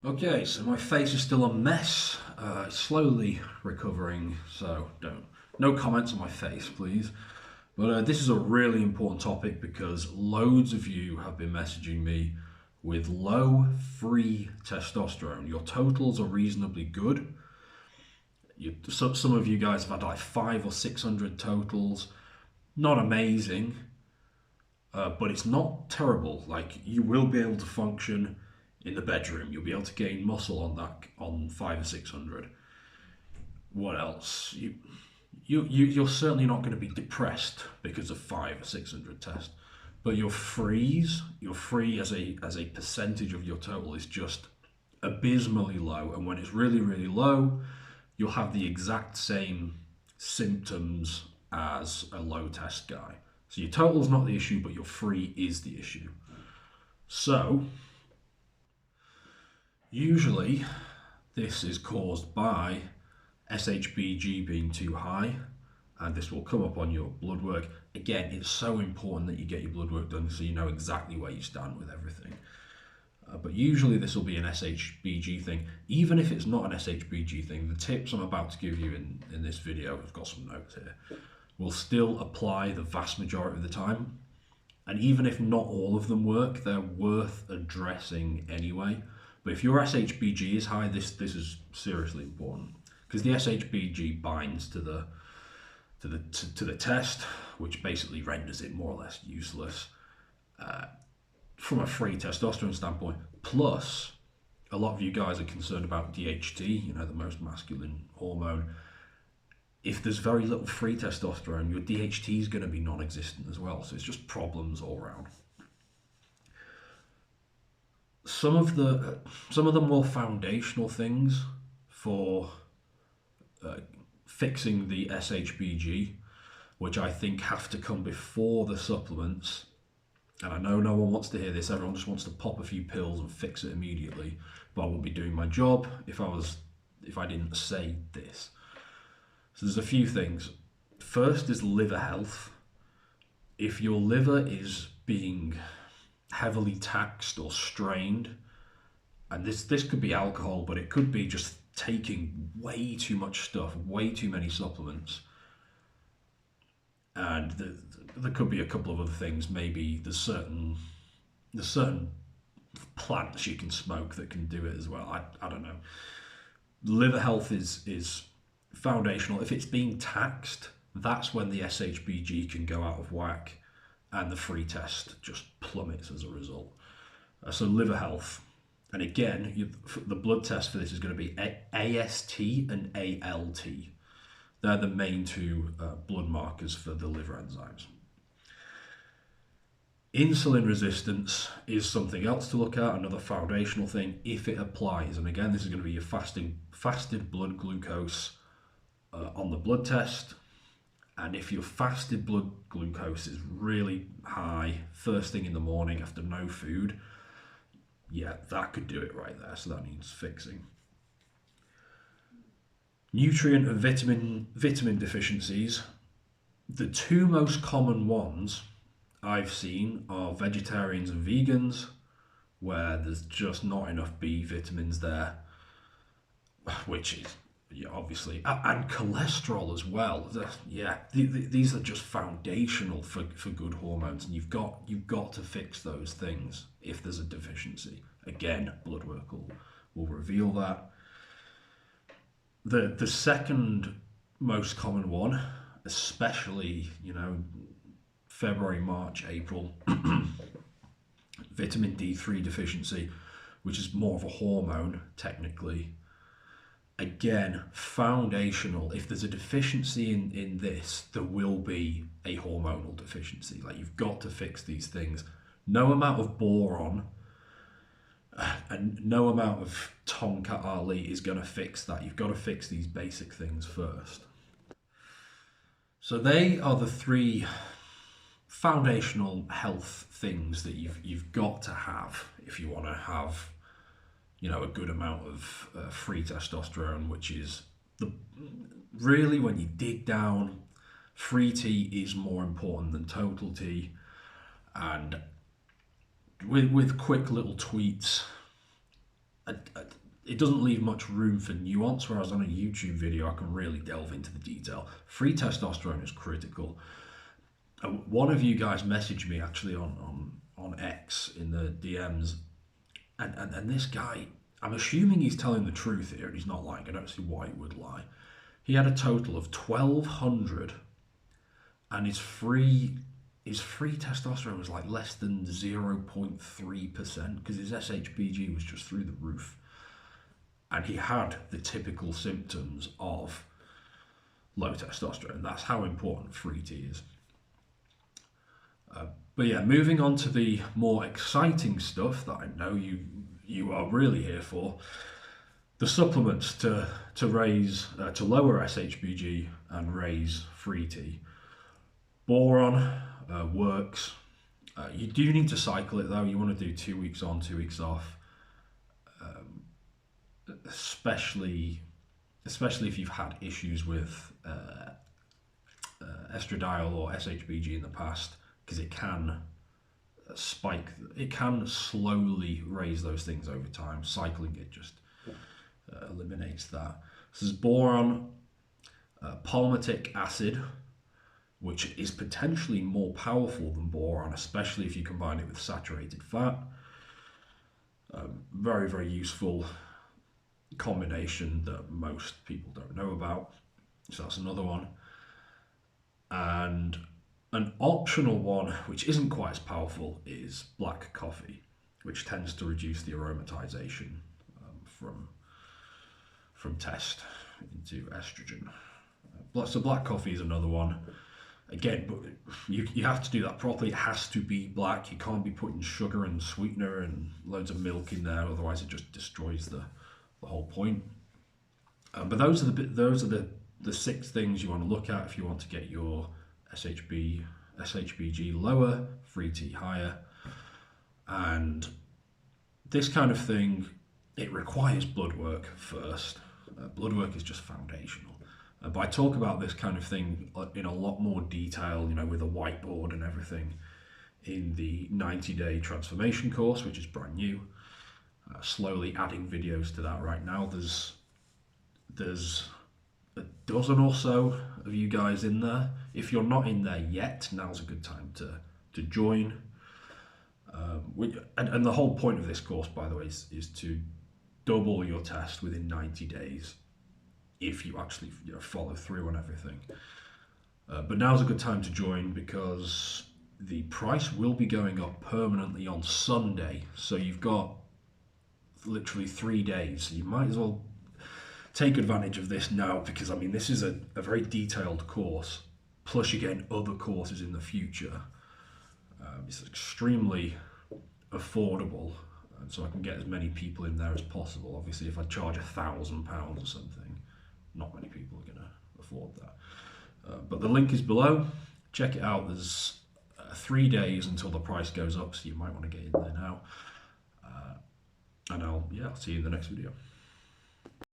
Okay, so my face is still a mess. It's slowly recovering, so no comments on my face, please. But this is a really important topic because loads of you have been messaging me with low free testosterone. Your totals are reasonably good. Some of you guys have had like 500 or 600 totals. Not amazing, but it's not terrible. Like, you will be able to function in the bedroom. You'll be able to gain muscle on that, on 500 or 600. What else? You're certainly not going to be depressed because of 500 or 600 test, but your free as a percentage of your total is just abysmally low. And when it's really, really low, you'll have the exact same symptoms as a low test guy. So your total's not the issue, but your free is the issue. So usually this is caused by SHBG being too high, and this will come up on your blood work. Again, it's so important that you get your blood work done so you know exactly where you stand with everything. But usually this will be an SHBG thing. Even if it's not an SHBG thing, the tips I'm about to give you in this video, I've got some notes here, will still apply the vast majority of the time. And even if not all of them work, they're worth addressing anyway. But if your SHBG is high, this is seriously important, because the SHBG binds to the test, which basically renders it more or less useless from a free testosterone standpoint. Plus, a lot of you guys are concerned about DHT, you know, the most masculine hormone. If there's very little free testosterone, your DHT is going to be non-existent as well. So it's just problems all around. Some of the more foundational things for fixing the SHBG, which I think have to come before the supplements, and I know no one wants to hear this, everyone just wants to pop a few pills and fix it immediately, but I wouldn't be doing my job if I didn't say this. So there's a few things. First is liver health. If your liver is being heavily taxed or strained, and this could be alcohol, but it could be just taking way too much stuff, way too many supplements, and there could be a couple of other things. Maybe there's certain plants you can smoke that can do it as well. I don't know. Liver health is foundational. If it's being taxed, that's when the SHBG can go out of whack and the free test just plummets as a result. So liver health. And again, the blood test for this is going to be AST and ALT. They're the main two blood markers for the liver enzymes. Insulin resistance is something else to look at, another foundational thing, if it applies. And again, this is going to be your fasted blood glucose on the blood test. And if your fasted blood glucose is really high first thing in the morning after no food, yeah, that could do it right there. So that needs fixing. Nutrient and vitamin deficiencies. The two most common ones I've seen are vegetarians and vegans, where there's just not enough B vitamins there, which is, yeah, obviously, and cholesterol as well. These are just foundational for good hormones, and you've got to fix those things if there's a deficiency. Again, blood work will reveal that. The second most common one, especially, you know, February, March, April, vitamin D3 deficiency, which is more of a hormone technically. Again, foundational. If there's a deficiency in this, there will be a hormonal deficiency. Like, you've got to fix these things. No amount of boron and no amount of Tomcat Ali is going to fix that. You've got to fix these basic things first. So they are the three foundational health things that you've got to have if you want to have, you know, a good amount of free testosterone, which is really, when you dig down, free T is more important than total T. And with quick little tweets, it doesn't leave much room for nuance, whereas on a YouTube video I can really delve into the detail. Free testosterone is critical. One of you guys messaged me actually on X in the DMs, and this guy, I'm assuming he's telling the truth here and he's not lying. I don't see why he would lie. He had a total of 1,200 and his free testosterone was like less than 0.3% because his SHBG was just through the roof. And he had the typical symptoms of low testosterone. That's how important free T is. But yeah, moving on to the more exciting stuff that I know you are really here for, the supplements to lower SHBG and raise free T. Boron works. You do need to cycle it though. You want to do 2 weeks on, 2 weeks off, especially if you've had issues with estradiol or SHBG in the past, because it can spike, it can slowly raise those things over time. Cycling it just eliminates that. So there's boron, palmitic acid, which is potentially more powerful than boron, especially if you combine it with saturated fat. Very, very useful combination that most people don't know about. So that's another one. And an optional one, which isn't quite as powerful, is black coffee, which tends to reduce the aromatization from test into estrogen. So black coffee is another one. Again, but you have to do that properly. It has to be black. You can't be putting sugar and sweetener and loads of milk in there, otherwise it just destroys the whole point. But those are the 6 things you want to look at if you want to get your SHBG lower, free T higher. And this kind of thing, it requires blood work first. Blood work is just foundational. But I talk about this kind of thing in a lot more detail, with a whiteboard and everything, in the 90-day transformation course, which is brand new. Slowly adding videos to that right now. There's a dozen or so of you guys in there. If you're not in there yet, now's a good time to join. And the whole point of this course, by the way, is to double your test within 90 days if you actually follow through on everything. But now's a good time to join because the price will be going up permanently on Sunday. So you've got literally 3 days. So you might as well take advantage of this now, because I mean, this is a very detailed course, plus you're getting other courses in the future. It's extremely affordable, and so I can get as many people in there as possible. Obviously, if I charge £1,000 or something, not many people are going to afford that. But the link is below. Check it out. There's 3 days until the price goes up, so you might want to get in there now. And I'll see you in the next video.